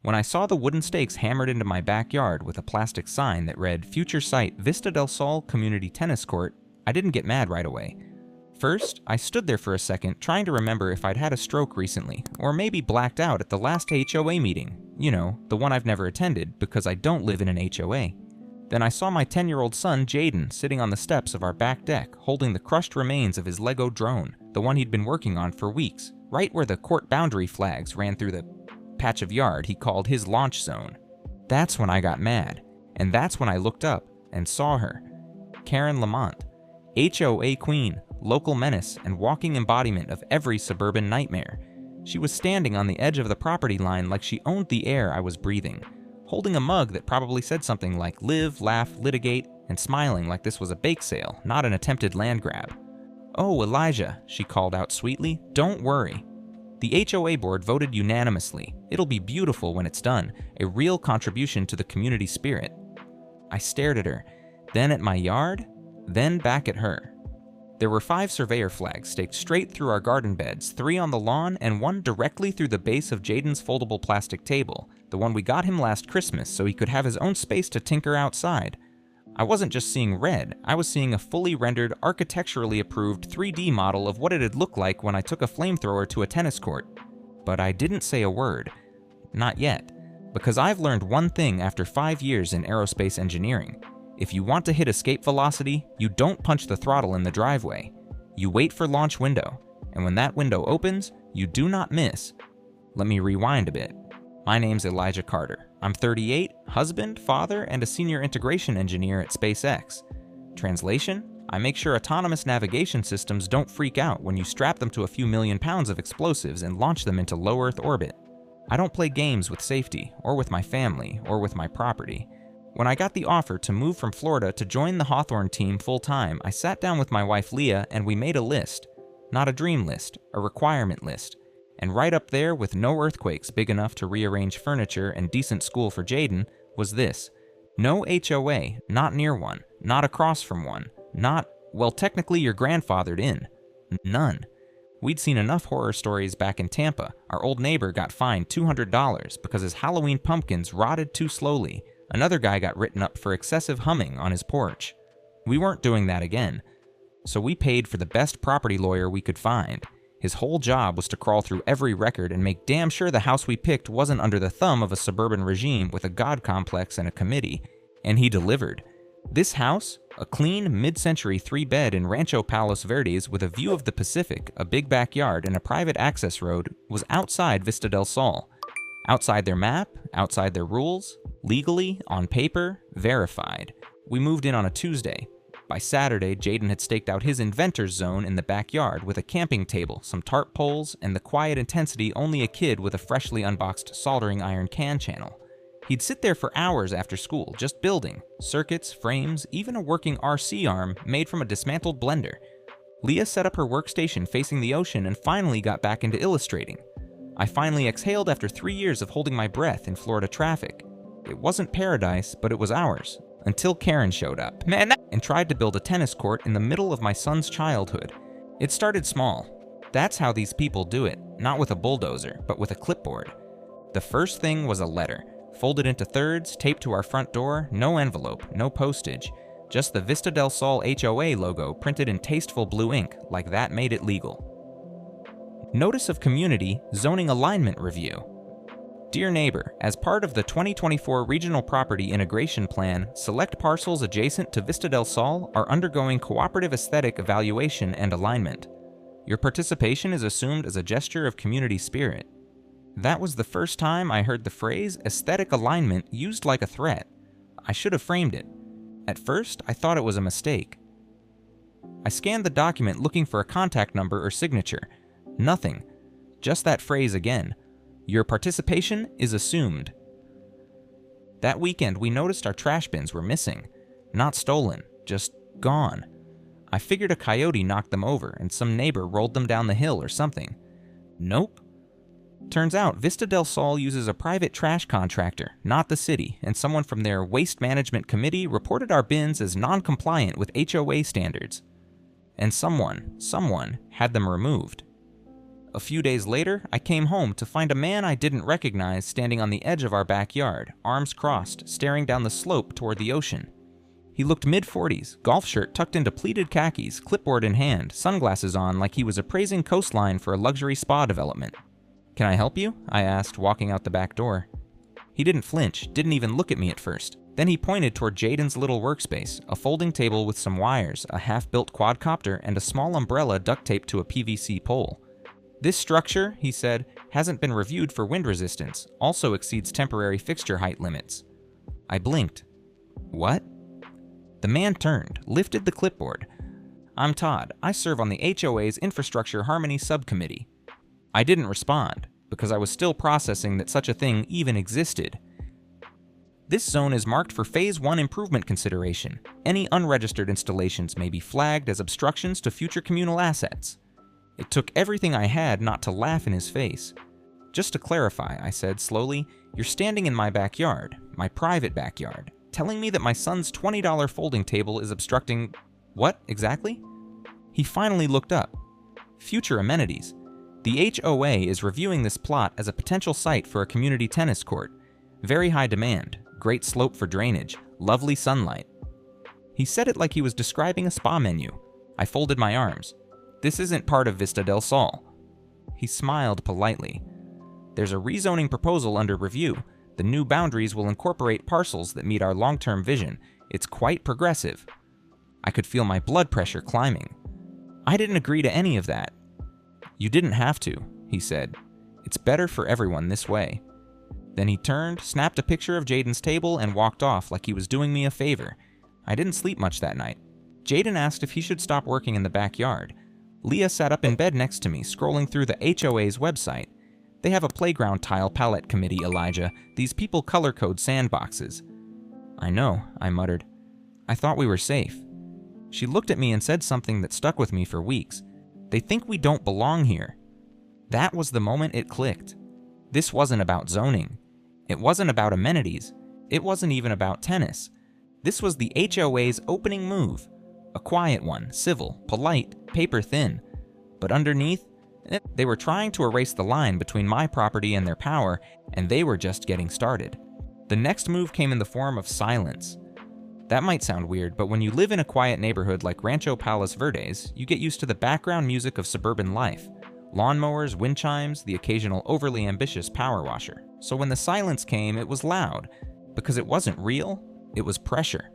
When I saw the wooden stakes hammered into my backyard with a plastic sign that read Future Site Vista del Sol Community Tennis Court, I didn't get mad right away. First, I stood there for a second trying to remember if I'd had a stroke recently, or maybe blacked out at the last HOA meeting. You know, the one I've never attended because I don't live in an HOA. Then I saw my 10-year-old son, Jaden, sitting on the steps of our back deck, holding the crushed remains of his Lego drone, the one he'd been working on for weeks, right where the court boundary flags ran through the patch of yard he called his launch zone. That's when I got mad, and that's when I looked up and saw her. Karen Lamont, HOA queen, local menace, and walking embodiment of every suburban nightmare. She was standing on the edge of the property line like she owned the air I was breathing, holding a mug that probably said something like live, laugh, litigate, and smiling like this was a bake sale, not an attempted land grab. "Oh, Elijah," she called out sweetly, "don't worry. The HOA board voted unanimously. It'll be beautiful when it's done, a real contribution to the community spirit." I stared at her, then at my yard, then back at her. There were 5 surveyor flags staked straight through our garden beds, 3 on the lawn, and 1 directly through the base of Jaden's foldable plastic table, the one we got him last Christmas so he could have his own space to tinker outside. I wasn't just seeing red, I was seeing a fully rendered, architecturally approved 3D model of what it'd look like when I took a flamethrower to a tennis court. But I didn't say a word. Not yet. Because I've learned one thing after 5 years in aerospace engineering. If you want to hit escape velocity, you don't punch the throttle in the driveway. You wait for launch window, and when that window opens, you do not miss. Let me rewind a bit. My name's Elijah Carter. I'm 38, husband, father, and a senior integration engineer at SpaceX. Translation? I make sure autonomous navigation systems don't freak out when you strap them to a few million pounds of explosives and launch them into low Earth orbit. I don't play games with safety, or with my family, or with my property. When I got the offer to move from Florida to join the Hawthorne team full-time, I sat down with my wife Leah and we made a list. Not a dream list, a requirement list. And right up there, with no earthquakes big enough to rearrange furniture and decent school for Jaden, was this. No HOA, not near one, not across from one, not, well, technically you're grandfathered in. None. We'd seen enough horror stories back in Tampa. Our old neighbor got fined $200 because his Halloween pumpkins rotted too slowly. Another guy got written up for excessive humming on his porch. We weren't doing that again. So we paid for the best property lawyer we could find. His whole job was to crawl through every record and make damn sure the house we picked wasn't under the thumb of a suburban regime with a god complex and a committee. And he delivered. This house, a clean, mid-century 3-bed in Rancho Palos Verdes with a view of the Pacific, a big backyard, and a private access road, was outside Vista del Sol. Outside their map, outside their rules, legally, on paper, verified. We moved in on a Tuesday. By Saturday, Jaden had staked out his inventor's zone in the backyard with a camping table, some tarp poles, and the quiet intensity only a kid with a freshly unboxed soldering iron can channel. He'd sit there for hours after school, just building. Circuits, frames, even a working RC arm made from a dismantled blender. Leah set up her workstation facing the ocean and finally got back into illustrating. I finally exhaled after 3 years of holding my breath in Florida traffic. It wasn't paradise, but it was ours. Until Karen showed up and tried to build a tennis court in the middle of my son's childhood. It started small. That's how these people do it, not with a bulldozer, but with a clipboard. The first thing was a letter, folded into thirds, taped to our front door, no envelope, no postage. Just the Vista del Sol HOA logo printed in tasteful blue ink, like that made it legal. Notice of Community Zoning Alignment Review. Dear neighbor, as part of the 2024 Regional Property Integration Plan, select parcels adjacent to Vista del Sol are undergoing cooperative aesthetic evaluation and alignment. Your participation is assumed as a gesture of community spirit. That was the first time I heard the phrase aesthetic alignment used like a threat. I should have framed it. At first, I thought it was a mistake. I scanned the document looking for a contact number or signature. Nothing. Just that phrase again. Your participation is assumed. That weekend, we noticed our trash bins were missing. Not stolen, just gone. I figured a coyote knocked them over and some neighbor rolled them down the hill or something. Nope. Turns out Vista del Sol uses a private trash contractor, not the city, and someone from their waste management committee reported our bins as non-compliant with HOA standards. And someone had them removed. A few days later, I came home to find a man I didn't recognize standing on the edge of our backyard, arms crossed, staring down the slope toward the ocean. He looked mid-40s, golf shirt tucked into pleated khakis, clipboard in hand, sunglasses on like he was appraising coastline for a luxury spa development. "Can I help you?" I asked, walking out the back door. He didn't flinch, didn't even look at me at first. Then he pointed toward Jaden's little workspace, a folding table with some wires, a half-built quadcopter, and a small umbrella duct taped to a PVC pole. "This structure," he said, "hasn't been reviewed for wind resistance, also exceeds temporary fixture height limits." I blinked. "What?" The man turned, lifted the clipboard. "I'm Todd. I serve on the HOA's Infrastructure Harmony Subcommittee." I didn't respond, because I was still processing that such a thing even existed. "This zone is marked for Phase 1 improvement consideration. Any unregistered installations may be flagged as obstructions to future communal assets." It took everything I had not to laugh in his face. "Just to clarify," I said slowly, "you're standing in my backyard, my private backyard, telling me that my son's $20 folding table is obstructing what exactly?" He finally looked up. "Future amenities. The HOA is reviewing this plot as a potential site for a community tennis court. Very high demand, great slope for drainage, lovely sunlight." He said it like he was describing a spa menu. I folded my arms. "This isn't part of Vista del Sol." He smiled politely. "There's a rezoning proposal under review. The new boundaries will incorporate parcels that meet our long-term vision. It's quite progressive." I could feel my blood pressure climbing. I didn't agree to any of that. "You didn't have to," he said. "It's better for everyone this way." Then he turned, snapped a picture of Jaden's table, and walked off like he was doing me a favor. I didn't sleep much that night. Jaden asked if he should stop working in the backyard. Leah sat up in bed next to me, scrolling through the HOA's website. "They have a playground tile palette committee, Elijah. These people color code sandboxes." "I know," I muttered. "I thought we were safe." She looked at me and said something that stuck with me for weeks. "They think we don't belong here." That was the moment it clicked. This wasn't about zoning. It wasn't about amenities. It wasn't even about tennis. This was the HOA's opening move. A quiet one, civil, polite, paper thin. But underneath, they were trying to erase the line between my property and their power, and they were just getting started. The next move came in the form of silence. That might sound weird, but when you live in a quiet neighborhood like Rancho Palos Verdes, you get used to the background music of suburban life. Lawnmowers, wind chimes, the occasional overly ambitious power washer. So when the silence came, it was loud. Because it wasn't real, it was pressure.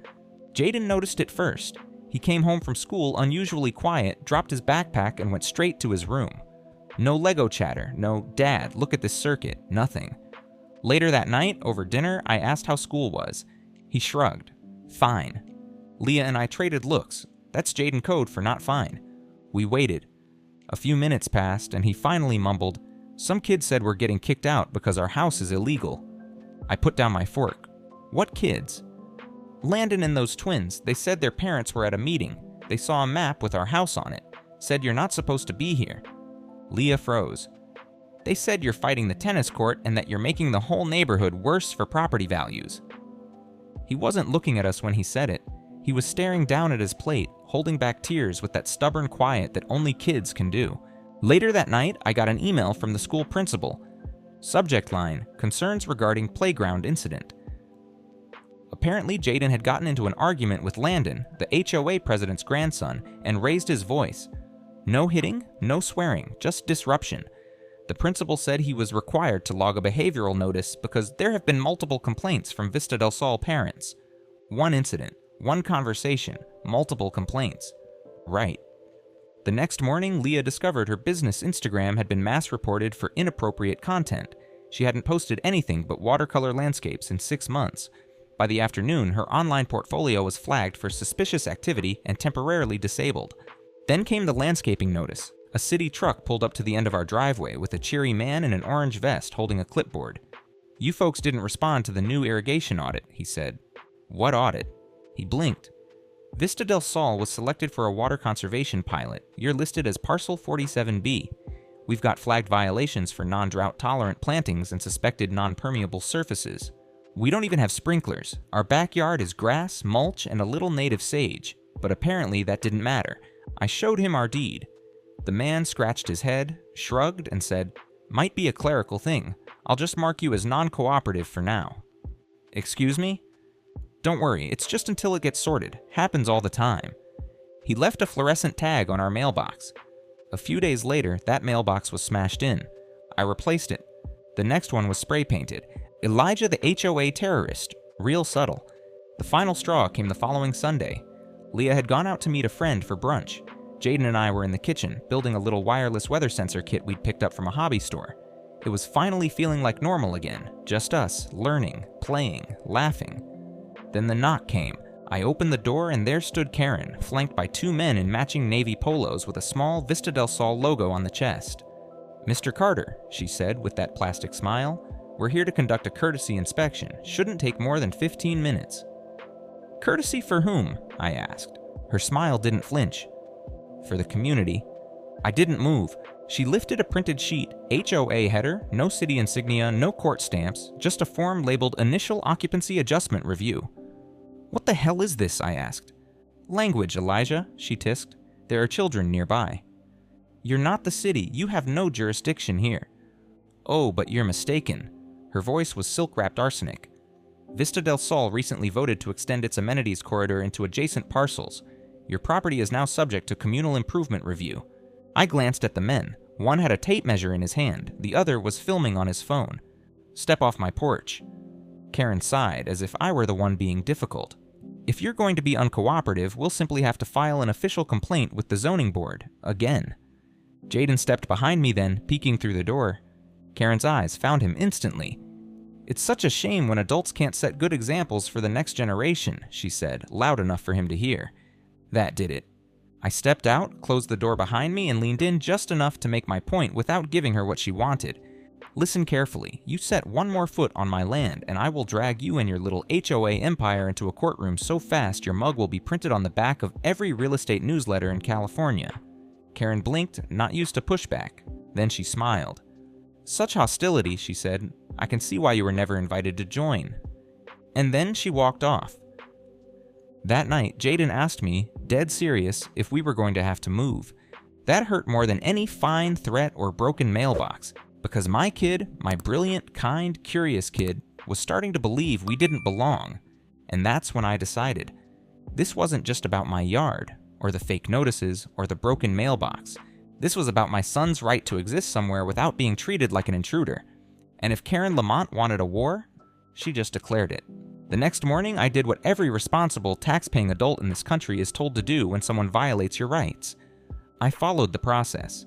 Jaden noticed it first. He came home from school unusually quiet, dropped his backpack, and went straight to his room. No Lego chatter, no "Dad, look at this circuit," nothing. Later that night, over dinner, I asked how school was. He shrugged. "Fine." Leah and I traded looks. That's Jaden code for not fine. We waited. A few minutes passed, and he finally mumbled, "Some kid said we're getting kicked out because our house is illegal." I put down my fork. "What kids?" "Landon and those twins. They said their parents were at a meeting. They saw a map with our house on it. Said you're not supposed to be here." Leah froze. "They said you're fighting the tennis court and that you're making the whole neighborhood worse for property values." He wasn't looking at us when he said it. He was staring down at his plate, holding back tears with that stubborn quiet that only kids can do. Later that night, I got an email from the school principal. Subject line, "Concerns regarding playground incident." Apparently, Jaden had gotten into an argument with Landon, the HOA president's grandson, and raised his voice. No hitting, no swearing, just disruption. The principal said he was required to log a behavioral notice because there have been multiple complaints from Vista del Sol parents. One incident, one conversation, multiple complaints. Right. The next morning, Leah discovered her business Instagram had been mass reported for inappropriate content. She hadn't posted anything but watercolor landscapes in 6 months. By the afternoon, her online portfolio was flagged for suspicious activity and temporarily disabled. Then came the landscaping notice. A city truck pulled up to the end of our driveway with a cheery man in an orange vest holding a clipboard. "You folks didn't respond to the new irrigation audit," he said. "What audit?" He blinked. "Vista del Sol was selected for a water conservation pilot. You're listed as Parcel 47B. We've got flagged violations for non-drought tolerant plantings and suspected non-permeable surfaces. We don't even have sprinklers. Our backyard is grass, mulch, and a little native sage. But apparently that didn't matter. I showed him our deed. The man scratched his head, shrugged, and said, "Might be a clerical thing. I'll just mark you as non-cooperative for now." "Excuse me?" "Don't worry, it's just until it gets sorted. Happens all the time." He left a fluorescent tag on our mailbox. A few days later, that mailbox was smashed in. I replaced it. The next one was spray painted. Elijah the HOA Terrorist. Real subtle. The final straw came the following Sunday. Leah had gone out to meet a friend for brunch. Jaden and I were in the kitchen, building a little wireless weather sensor kit we'd picked up from a hobby store. It was finally feeling like normal again. Just us, learning, playing, laughing. Then the knock came. I opened the door and there stood Karen, flanked by two men in matching navy polos with a small Vista del Sol logo on the chest. "Mr. Carter," she said with that plastic smile, "we're here to conduct a courtesy inspection. Shouldn't take more than 15 minutes. "Courtesy for whom?" I asked. Her smile didn't flinch. "For the community." I didn't move. She lifted a printed sheet, HOA header, no city insignia, no court stamps, just a form labeled Initial Occupancy Adjustment Review. "What the hell is this?" I asked. "Language, Elijah," she tisked. "There are children nearby." "You're not the city. You have no jurisdiction here." "Oh, but you're mistaken." Her voice was silk-wrapped arsenic. "Vista del Sol recently voted to extend its amenities corridor into adjacent parcels. Your property is now subject to communal improvement review." I glanced at the men. One had a tape measure in his hand. The other was filming on his phone. "Step off my porch." Karen sighed, as if I were the one being difficult. "If you're going to be uncooperative, we'll simply have to file an official complaint with the zoning board. Again." Jaden stepped behind me then, peeking through the door. Karen's eyes found him instantly. "It's such a shame when adults can't set good examples for the next generation," she said, loud enough for him to hear. That did it. I stepped out, closed the door behind me, and leaned in just enough to make my point without giving her what she wanted. "Listen carefully. You set one more foot on my land, and I will drag you and your little HOA empire into a courtroom so fast your mug will be printed on the back of every real estate newsletter in California." Karen blinked, not used to pushback. Then she smiled. "Such hostility," she said. "I can see why you were never invited to join." And then she walked off. That night, Jaden asked me, dead serious, if we were going to have to move. That hurt more than any fine, threat, or broken mailbox, because my kid, my brilliant, kind, curious kid, was starting to believe we didn't belong. And that's when I decided. This wasn't just about my yard, or the fake notices, or the broken mailbox. This was about my son's right to exist somewhere without being treated like an intruder. And if Karen Lamont wanted a war, she just declared it. The next morning, I did what every responsible, tax-paying adult in this country is told to do when someone violates your rights. I followed the process.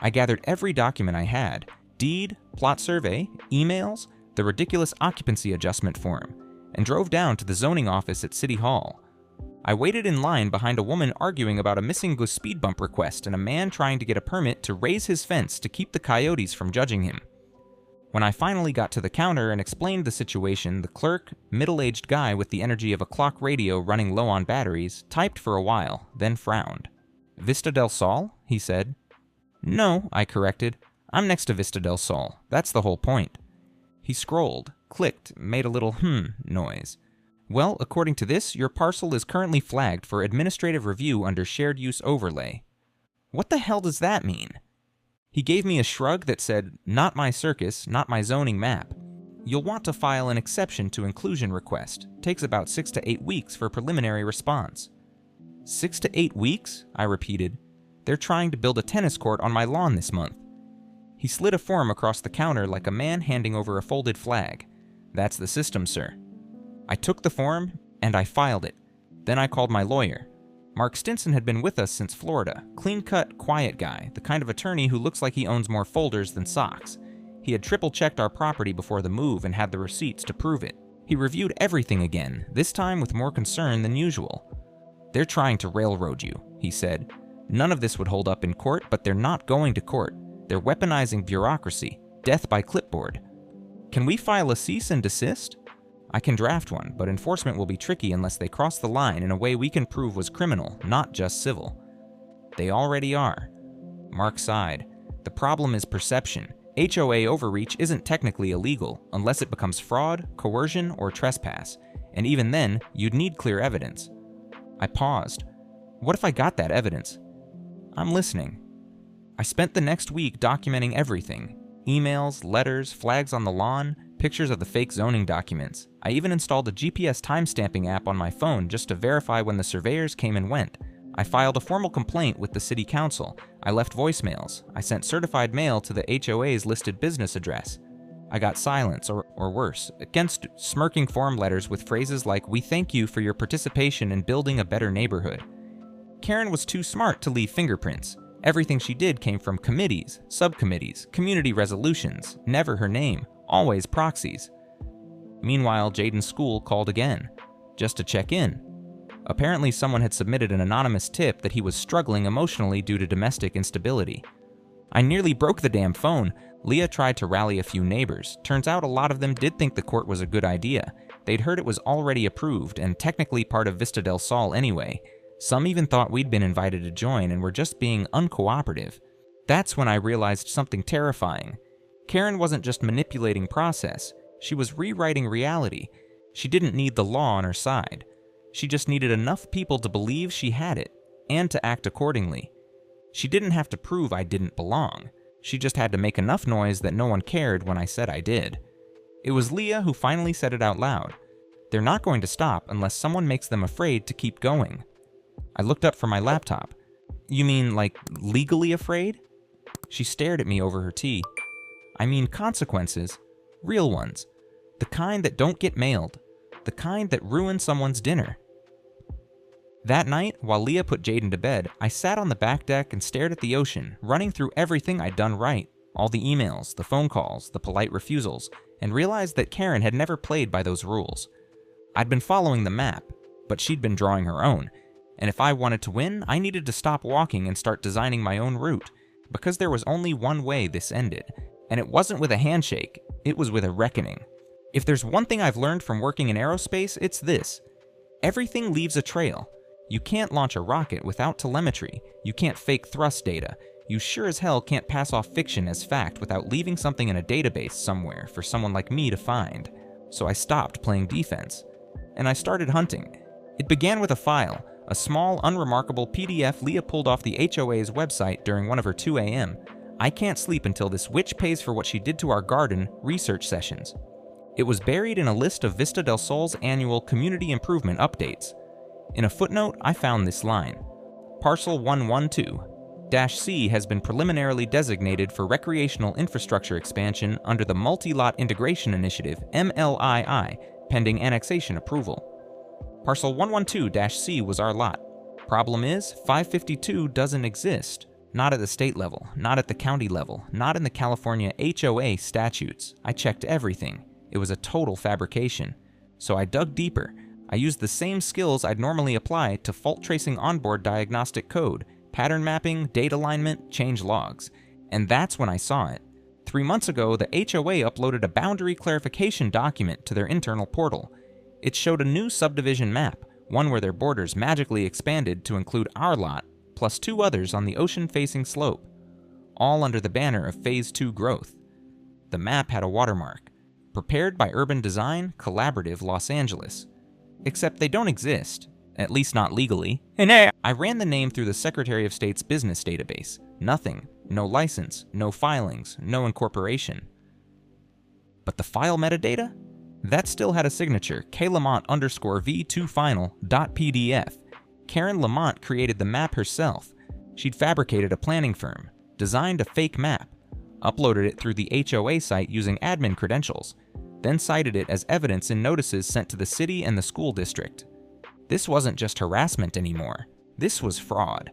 I gathered every document I had: deed, plot survey, emails, the ridiculous occupancy adjustment form, and drove down to the zoning office at City Hall. I waited in line behind a woman arguing about a missing speed bump request and a man trying to get a permit to raise his fence to keep the coyotes from judging him. When I finally got to the counter and explained the situation, the clerk, middle-aged guy with the energy of a clock radio running low on batteries, typed for a while, then frowned. "Vista del Sol?" he said. "No," I corrected. "I'm next to Vista del Sol. That's the whole point." He scrolled, clicked, made a little noise. "Well, according to this, your parcel is currently flagged for administrative review under shared use overlay." What the hell does that mean? He gave me a shrug that said, "Not my circus, not my zoning map. You'll want to file an exception to inclusion request. Takes about 6 to 8 weeks for preliminary response." 6 to 8 weeks? I repeated. "They're trying to build a tennis court on my lawn this month." He slid a form across the counter like a man handing over a folded flag. "That's the system, sir." I took the form, and I filed it. Then I called my lawyer. Mark Stinson had been with us since Florida. Clean-cut, quiet guy, the kind of attorney who looks like he owns more folders than socks. He had triple-checked our property before the move and had the receipts to prove it. He reviewed everything again, this time with more concern than usual. "They're trying to railroad you," he said. "None of this would hold up in court, but they're not going to court. They're weaponizing bureaucracy. Death by clipboard. Can we file a cease and desist?" "I can draft one, but enforcement will be tricky unless they cross the line in a way we can prove was criminal, not just civil." "They already are." Mark sighed. "The problem is perception. HOA overreach isn't technically illegal, unless it becomes fraud, coercion, or trespass. And even then, you'd need clear evidence." I paused. "What if I got that evidence?" "I'm listening." I spent the next week documenting everything. Emails, letters, flags on the lawn, pictures of the fake zoning documents. I even installed a GPS timestamping app on my phone just to verify when the surveyors came and went. I filed a formal complaint with the city council. I left voicemails. I sent certified mail to the HOA's listed business address. I got silence, or worse, against smirking form letters with phrases like, "We thank you for your participation in building a better neighborhood." Karen was too smart to leave fingerprints. Everything she did came from committees, subcommittees, community resolutions, never her name, always proxies. Meanwhile, Jaden's school called again, just to check in. Apparently someone had submitted an anonymous tip that he was struggling emotionally due to domestic instability. I nearly broke the damn phone. Leah tried to rally a few neighbors. Turns out a lot of them did think the court was a good idea. They'd heard it was already approved and technically part of Vista del Sol anyway. Some even thought we'd been invited to join and were just being uncooperative. That's when I realized something terrifying. Karen wasn't just manipulating process, she was rewriting reality. She didn't need the law on her side. She just needed enough people to believe she had it, and to act accordingly. She didn't have to prove I didn't belong. She just had to make enough noise that no one cared when I said I did. It was Leah who finally said it out loud. They're not going to stop unless someone makes them afraid to keep going. I looked up from my laptop. You mean, like, legally afraid? She stared at me over her tea. I mean consequences. Real ones. The kind that don't get mailed. The kind that ruin someone's dinner. That night, while Leah put Jaden to bed, I sat on the back deck and stared at the ocean, running through everything I'd done right. All the emails, the phone calls, the polite refusals, and realized that Karen had never played by those rules. I'd been following the map, but she'd been drawing her own. And if I wanted to win, I needed to stop walking and start designing my own route, because there was only one way this ended, and it wasn't with a handshake, it was with a reckoning. If there's one thing I've learned from working in aerospace, it's this. Everything leaves a trail. You can't launch a rocket without telemetry, you can't fake thrust data, you sure as hell can't pass off fiction as fact without leaving something in a database somewhere for someone like me to find. So I stopped playing defense, and I started hunting. It began with a file, a small, unremarkable PDF Leah pulled off the HOA's website during one of her 2 a.m. I can't sleep until this witch pays for what she did to our garden research sessions. It was buried in a list of Vista del Sol's annual community improvement updates. In a footnote, I found this line. Parcel 112-C has been preliminarily designated for recreational infrastructure expansion under the Multi-Lot Integration Initiative, MLII, pending annexation approval. Parcel 112-C was our lot. Problem is, 552 doesn't exist. Not at the state level, not at the county level, not in the California HOA statutes. I checked everything. It was a total fabrication. So I dug deeper. I used the same skills I'd normally apply to fault tracing onboard diagnostic code, pattern mapping, date alignment, change logs. And that's when I saw it. 3 months ago, the HOA uploaded a boundary clarification document to their internal portal. It showed a new subdivision map, one where their borders magically expanded to include our lot, plus 2 others on the ocean-facing slope, all under the banner of Phase 2 growth. The map had a watermark, prepared by Urban Design Collaborative Los Angeles. Except they don't exist, at least not legally. I ran the name through the Secretary of State's business database. Nothing. No license, no filings, no incorporation. But the file metadata? That still had a signature, klamont_v2final.pdf. Karen Lamont created the map herself. She'd fabricated a planning firm, designed a fake map, uploaded it through the HOA site using admin credentials, then cited it as evidence in notices sent to the city and the school district. This wasn't just harassment anymore. This was fraud.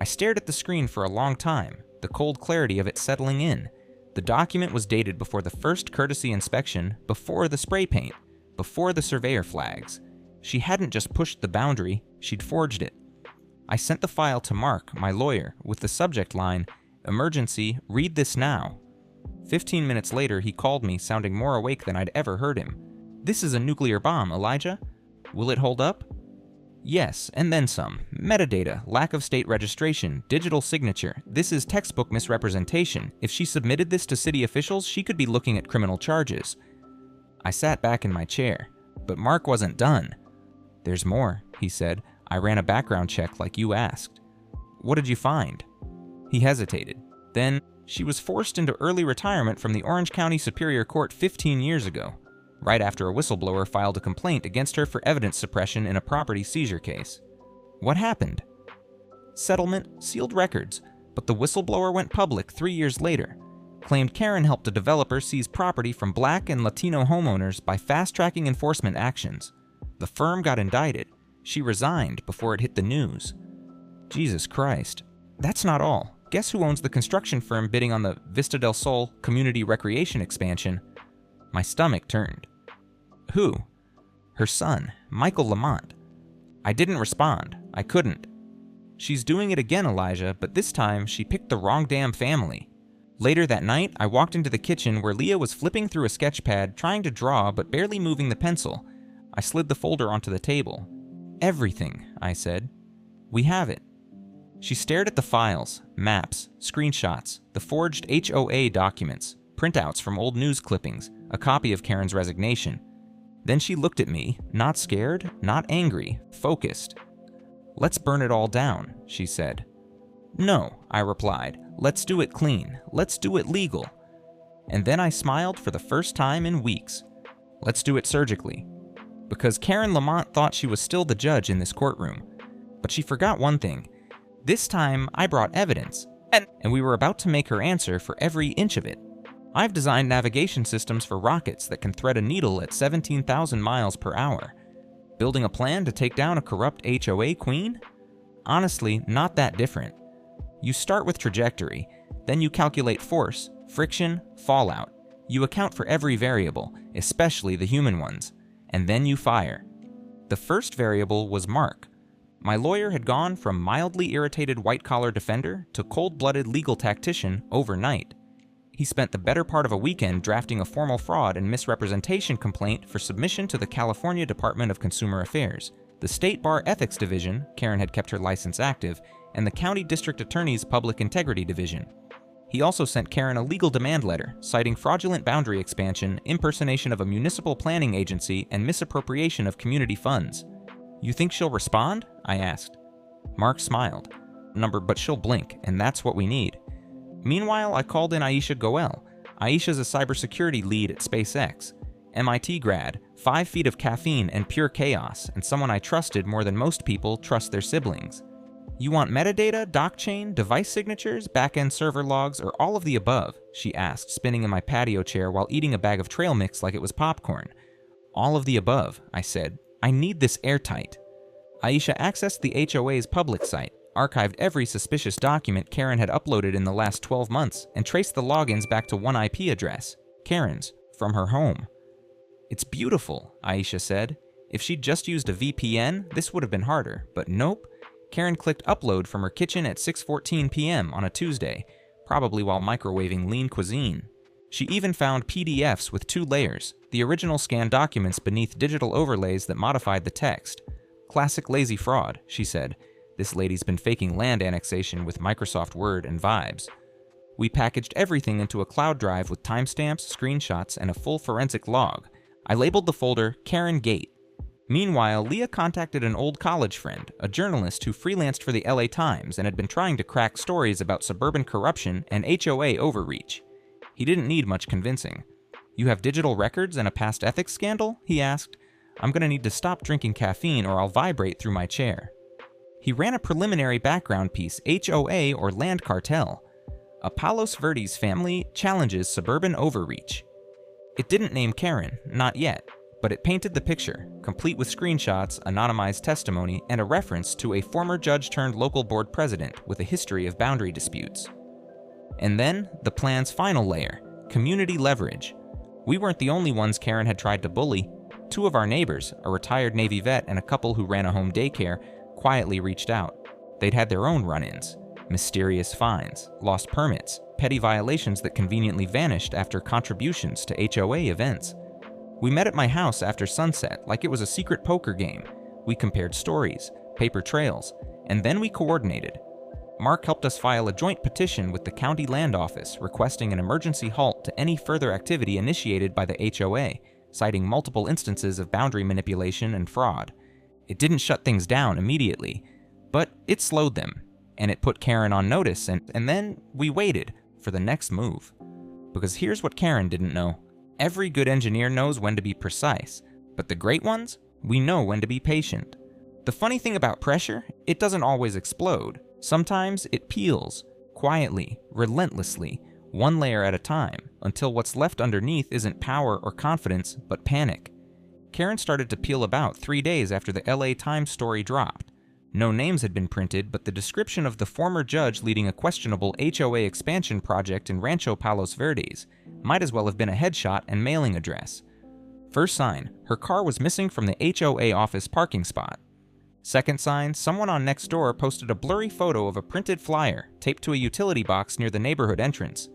I stared at the screen for a long time, the cold clarity of it settling in. The document was dated before the first courtesy inspection, before the spray paint, before the surveyor flags. She hadn't just pushed the boundary, she'd forged it. I sent the file to Mark, my lawyer, with the subject line, "Emergency, read this now." 15 minutes later, he called me, sounding more awake than I'd ever heard him. "This is a nuclear bomb, Elijah. Will it hold up?" "Yes, and then some. Metadata, lack of state registration, digital signature. This is textbook misrepresentation. If she submitted this to city officials, she could be looking at criminal charges." I sat back in my chair, but Mark wasn't done. "There's more," he said. "I ran a background check like you asked." "What did you find?" He hesitated. Then, she was forced into early retirement from the Orange County Superior Court 15 years ago, right after a whistleblower filed a complaint against her for evidence suppression in a property seizure case. What happened? Settlement, sealed records, but the whistleblower went public 3 years later, claimed Karen helped a developer seize property from Black and Latino homeowners by fast-tracking enforcement actions. The firm got indicted. She resigned before it hit the news. Jesus Christ. That's not all. Guess who owns the construction firm bidding on the Vista del Sol community recreation expansion? My stomach turned. Who? Her son, Michael Lamont. I didn't respond. I couldn't. She's doing it again, Elijah, but this time she picked the wrong damn family. Later that night, I walked into the kitchen where Leah was flipping through a sketch pad, trying to draw but barely moving the pencil. I slid the folder onto the table. Everything, I said. We have it. She stared at the files, maps, screenshots, the forged HOA documents, printouts from old news clippings, a copy of Karen's resignation. Then she looked at me, not scared, not angry, focused. Let's burn it all down, she said. No, I replied. Let's do it clean. Let's do it legal. And then I smiled for the first time in weeks. Let's do it surgically. Because Karen Lamont thought she was still the judge in this courtroom. But she forgot one thing. This time, I brought evidence, and we were about to make her answer for every inch of it. I've designed navigation systems for rockets that can thread a needle at 17,000 miles per hour. Building a plan to take down a corrupt HOA queen? Honestly, not that different. You start with trajectory, then you calculate force, friction, fallout. You account for every variable, especially the human ones, and then you fire. The first variable was Mark. My lawyer had gone from mildly irritated white-collar defender to cold-blooded legal tactician overnight. He spent the better part of a weekend drafting a formal fraud and misrepresentation complaint for submission to the California Department of Consumer Affairs, the State Bar Ethics Division, Karen had kept her license active, and the County District Attorney's Public Integrity Division. He also sent Karen a legal demand letter, citing fraudulent boundary expansion, impersonation of a municipal planning agency, and misappropriation of community funds. You think she'll respond? I asked. Mark smiled. But she'll blink, and that's what we need. Meanwhile, I called in Aisha Goel. Aisha's a cybersecurity lead at SpaceX. MIT grad, 5 feet of caffeine and pure chaos, and someone I trusted more than most people trust their siblings. You want metadata, docchain, device signatures, back-end server logs, or all of the above? She asked, spinning in my patio chair while eating a bag of trail mix like it was popcorn. All of the above, I said. I need this airtight. Aisha accessed the HOA's public site, archived every suspicious document Karen had uploaded in the last 12 months, and traced the logins back to one IP address, Karen's, from her home. It's beautiful, Aisha said. If she'd just used a VPN, this would have been harder, but nope. Karen clicked upload from her kitchen at 6:14 p.m. on a Tuesday, probably while microwaving lean cuisine. She even found PDFs with 2 layers, the original scanned documents beneath digital overlays that modified the text. Classic lazy fraud, she said. This lady's been faking land annexation with Microsoft Word and vibes. We packaged everything into a cloud drive with timestamps, screenshots, and a full forensic log. I labeled the folder KarenGate. Meanwhile, Leah contacted an old college friend, a journalist who freelanced for the LA Times and had been trying to crack stories about suburban corruption and HOA overreach. He didn't need much convincing. You have digital records and a past ethics scandal? He asked. I'm gonna need to stop drinking caffeine or I'll vibrate through my chair. He ran a preliminary background piece, HOA or land cartel. A Palos Verdes family challenges suburban overreach. It didn't name Karen, not yet, but it painted the picture, complete with screenshots, anonymized testimony, and a reference to a former judge-turned-local board president with a history of boundary disputes. And then, the plan's final layer, community leverage. We weren't the only ones Karen had tried to bully. 2 of our neighbors, a retired Navy vet and a couple who ran a home daycare, quietly reached out. They'd had their own run-ins. Mysterious fines, lost permits, petty violations that conveniently vanished after contributions to HOA events. We met at my house after sunset like it was a secret poker game. We compared stories, paper trails, and then we coordinated. Mark helped us file a joint petition with the county land office requesting an emergency halt to any further activity initiated by the HOA, citing multiple instances of boundary manipulation and fraud. It didn't shut things down immediately, but it slowed them. and it put Karen on notice, and then we waited for the next move. Because here's what Karen didn't know. Every good engineer knows when to be precise, but the great ones, we know when to be patient. The funny thing about pressure, it doesn't always explode. Sometimes it peels, quietly, relentlessly, one layer at a time, until what's left underneath isn't power or confidence, but panic. Karen started to peel about 3 days after the LA Times story dropped. No names had been printed, but the description of the former judge leading a questionable HOA expansion project in Rancho Palos Verdes might as well have been a headshot and mailing address. First sign, her car was missing from the HOA office parking spot. Second sign, someone on Nextdoor posted a blurry photo of a printed flyer taped to a utility box near the neighborhood entrance.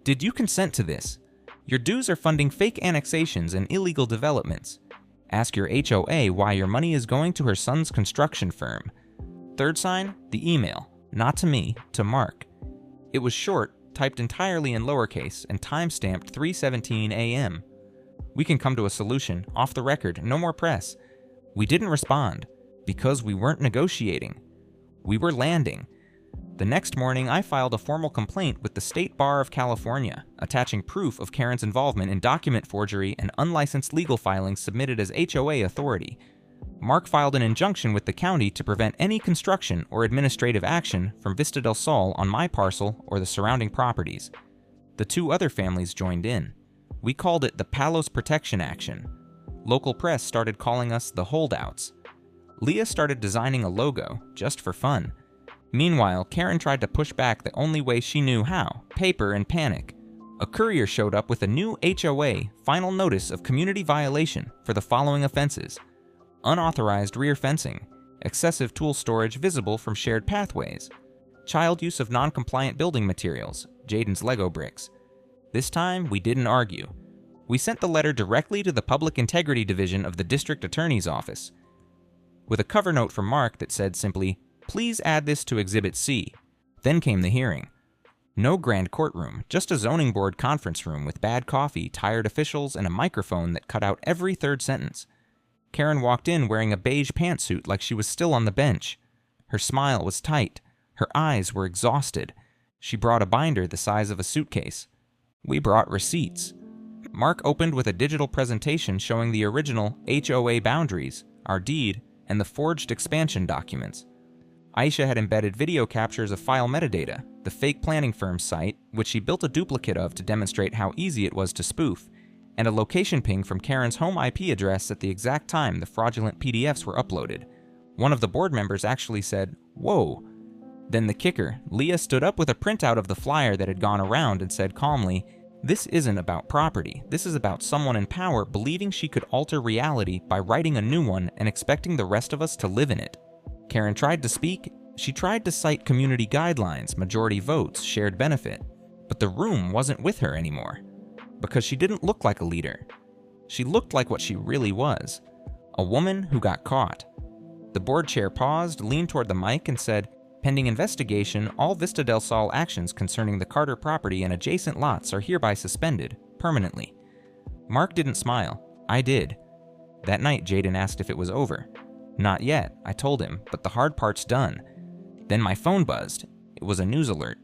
Did you consent to this? Your dues are funding fake annexations and illegal developments. Ask your HOA why your money is going to her son's construction firm. Third sign, the email, not to me, to Mark. It was short, typed entirely in lowercase, and time-stamped 3:17 a.m. We can come to a solution, off the record, no more press. We didn't respond, because we weren't negotiating. We were landing. The next morning, I filed a formal complaint with the State Bar of California, attaching proof of Karen's involvement in document forgery and unlicensed legal filings submitted as HOA authority. Mark filed an injunction with the county to prevent any construction or administrative action from Vista del Sol on my parcel or the surrounding properties. The 2 other families joined in. We called it the Palos Protection Action. Local press started calling us the Holdouts. Leah started designing a logo, just for fun. Meanwhile, Karen tried to push back the only way she knew how, paper and panic. A courier showed up with a new HOA final notice of community violation for the following offenses: unauthorized rear fencing, excessive tool storage visible from shared pathways, child use of non-compliant building materials, Jaden's Lego bricks. This time, we didn't argue. We sent the letter directly to the Public Integrity Division of the District Attorney's Office, with a cover note from Mark that said simply, "Please add this to Exhibit C." Then came the hearing. No grand courtroom, just a zoning board conference room with bad coffee, tired officials, and a microphone that cut out every third sentence. Karen walked in wearing a beige pantsuit like she was still on the bench. Her smile was tight. Her eyes were exhausted. She brought a binder the size of a suitcase. We brought receipts. Mark opened with a digital presentation showing the original HOA boundaries, our deed, and the forged expansion documents. Aisha had embedded video captures of file metadata, the fake planning firm's site, which she built a duplicate of to demonstrate how easy it was to spoof, and a location ping from Karen's home IP address at the exact time the fraudulent PDFs were uploaded. One of the board members actually said, "Whoa." Then the kicker, Leah stood up with a printout of the flyer that had gone around and said calmly, "This isn't about property. This is about someone in power believing she could alter reality by writing a new one and expecting the rest of us to live in it." Karen tried to speak. She tried to cite community guidelines, majority votes, shared benefit. But the room wasn't with her anymore. Because she didn't look like a leader. She looked like what she really was. A woman who got caught. The board chair paused, leaned toward the mic, and said, "Pending investigation, all Vista del Sol actions concerning the Carter property and adjacent lots are hereby suspended, permanently." Mark didn't smile. I did. That night, Jaden asked if it was over. "Not yet," I told him, "but the hard part's done." Then my phone buzzed. It was a news alert.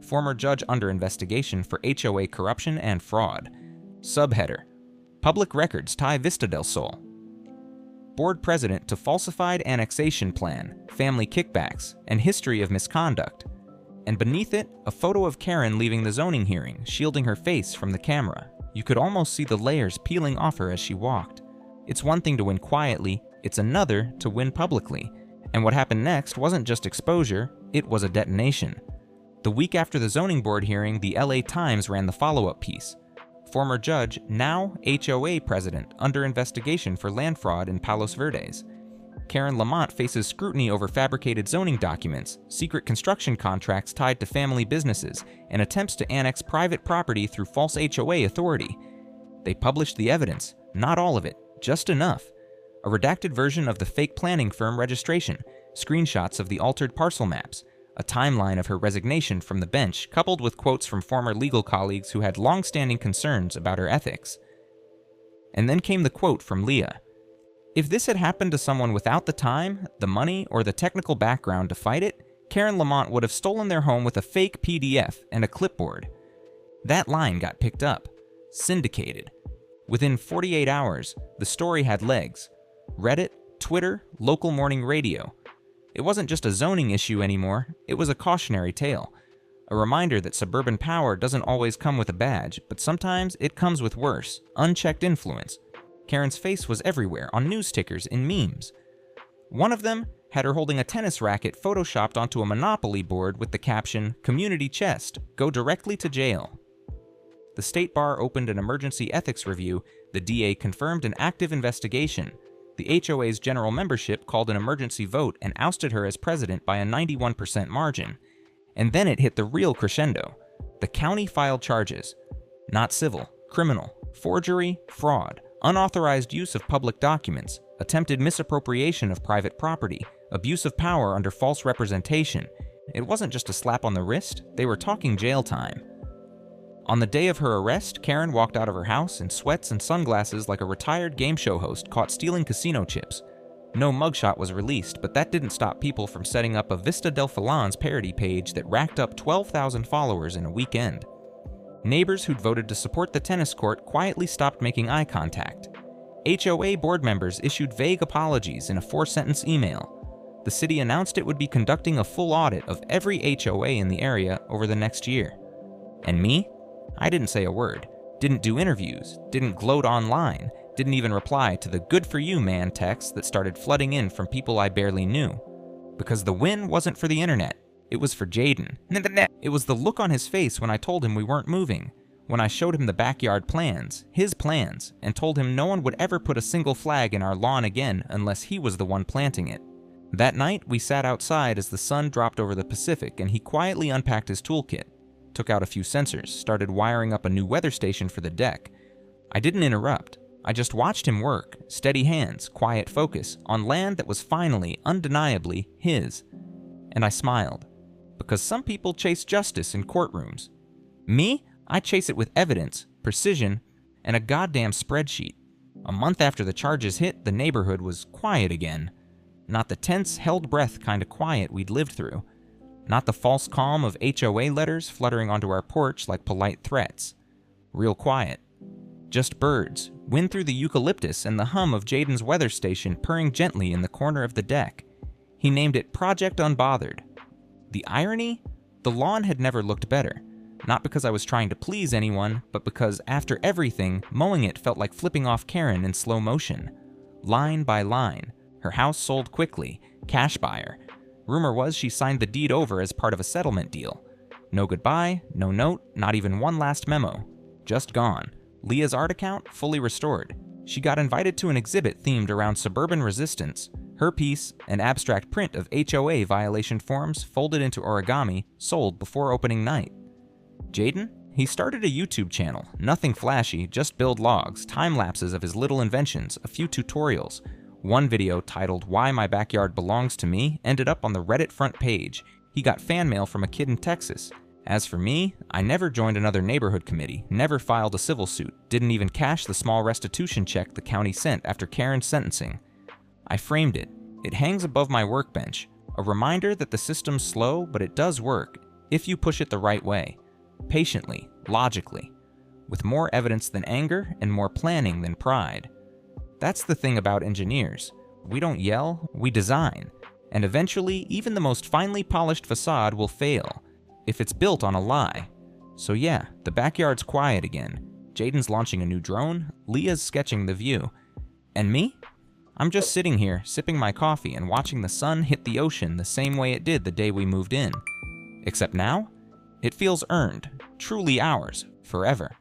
Former judge under investigation for HOA corruption and fraud. Subheader: Public records tie Vista del Sol. Board president to falsified annexation plan, family kickbacks, and history of misconduct. And beneath it, a photo of Karen leaving the zoning hearing, shielding her face from the camera. You could almost see the layers peeling off her as she walked. It's one thing to win quietly, it's another to win publicly. And what happened next wasn't just exposure, it was a detonation. The week after the zoning board hearing, the LA Times ran the follow-up piece. Former judge, now HOA president, under investigation for land fraud in Palos Verdes. Karen Lamont faces scrutiny over fabricated zoning documents, secret construction contracts tied to family businesses, and attempts to annex private property through false HOA authority. They published the evidence, not all of it, just enough. A redacted version of the fake planning firm registration, screenshots of the altered parcel maps, a timeline of her resignation from the bench coupled with quotes from former legal colleagues who had long-standing concerns about her ethics. And then came the quote from Leah. If this had happened to someone without the time, the money, or the technical background to fight it, Karen Lamont would have stolen their home with a fake PDF and a clipboard. That line got picked up, syndicated. Within 48 hours, the story had legs. Reddit, Twitter, local morning radio. It wasn't just a zoning issue anymore, it was a cautionary tale. A reminder that suburban power doesn't always come with a badge, but sometimes it comes with worse, unchecked influence. Karen's face was everywhere, on news tickers, in memes. One of them had her holding a tennis racket photoshopped onto a Monopoly board with the caption, "Community Chest, go directly to jail." The state bar opened an emergency ethics review, the DA confirmed an active investigation. The HOA's general membership called an emergency vote and ousted her as president by a 91% margin. And then it hit the real crescendo. The county filed charges. Not civil, criminal, forgery, fraud, unauthorized use of public documents, attempted misappropriation of private property, abuse of power under false representation. It wasn't just a slap on the wrist, they were talking jail time. On the day of her arrest, Karen walked out of her house in sweats and sunglasses like a retired game show host caught stealing casino chips. No mugshot was released, but that didn't stop people from setting up a Vista del Falans parody page that racked up 12,000 followers in a weekend. Neighbors who'd voted to support the tennis court quietly stopped making eye contact. HOA board members issued vague apologies in a 4-sentence email. The city announced it would be conducting a full audit of every HOA in the area over the next year. And me? I didn't say a word, didn't do interviews, didn't gloat online, didn't even reply to the "good for you, man" texts that started flooding in from people I barely knew. Because the win wasn't for the internet, it was for Jaden. It was the look on his face when I told him we weren't moving, when I showed him the backyard plans, his plans, and told him no one would ever put a single flag in our lawn again unless he was the one planting it. That night, we sat outside as the sun dropped over the Pacific and he quietly unpacked his toolkit, took out a few sensors, started wiring up a new weather station for the deck. I didn't interrupt. I just watched him work, steady hands, quiet focus, on land that was finally, undeniably, his. And I smiled. Because some people chase justice in courtrooms. Me? I chase it with evidence, precision, and a goddamn spreadsheet. A month after the charges hit, the neighborhood was quiet again. Not the tense, held breath kind of quiet we'd lived through. Not the false calm of HOA letters fluttering onto our porch like polite threats. Real quiet. Just birds, wind through the eucalyptus, and the hum of Jaden's weather station purring gently in the corner of the deck. He named it Project Unbothered. The irony? The lawn had never looked better. Not because I was trying to please anyone, but because after everything, mowing it felt like flipping off Karen in slow motion. Line by line. Her house sold quickly. Cash buyer. Rumor was she signed the deed over as part of a settlement deal. No goodbye, no note, not even one last memo. Just gone. Leah's art account fully restored. She got invited to an exhibit themed around suburban resistance. Her piece, an abstract print of HOA violation forms folded into origami, sold before opening night. Jaden? He started a YouTube channel, nothing flashy, just build logs, time lapses of his little inventions, a few tutorials. One video titled "Why My Backyard Belongs to Me" ended up on the Reddit front page. He got fan mail from a kid in Texas. As for me, I never joined another neighborhood committee, never filed a civil suit, didn't even cash the small restitution check the county sent after Karen's sentencing. I framed it. It hangs above my workbench, a reminder that the system's slow, but it does work, if you push it the right way. Patiently, logically, with more evidence than anger and more planning than pride. That's the thing about engineers. We don't yell, we design. And eventually, even the most finely polished facade will fail, if it's built on a lie. So yeah, the backyard's quiet again. Jaden's launching a new drone, Leah's sketching the view. And me? I'm just sitting here, sipping my coffee and watching the sun hit the ocean the same way it did the day we moved in. Except now, it feels earned, truly ours, forever.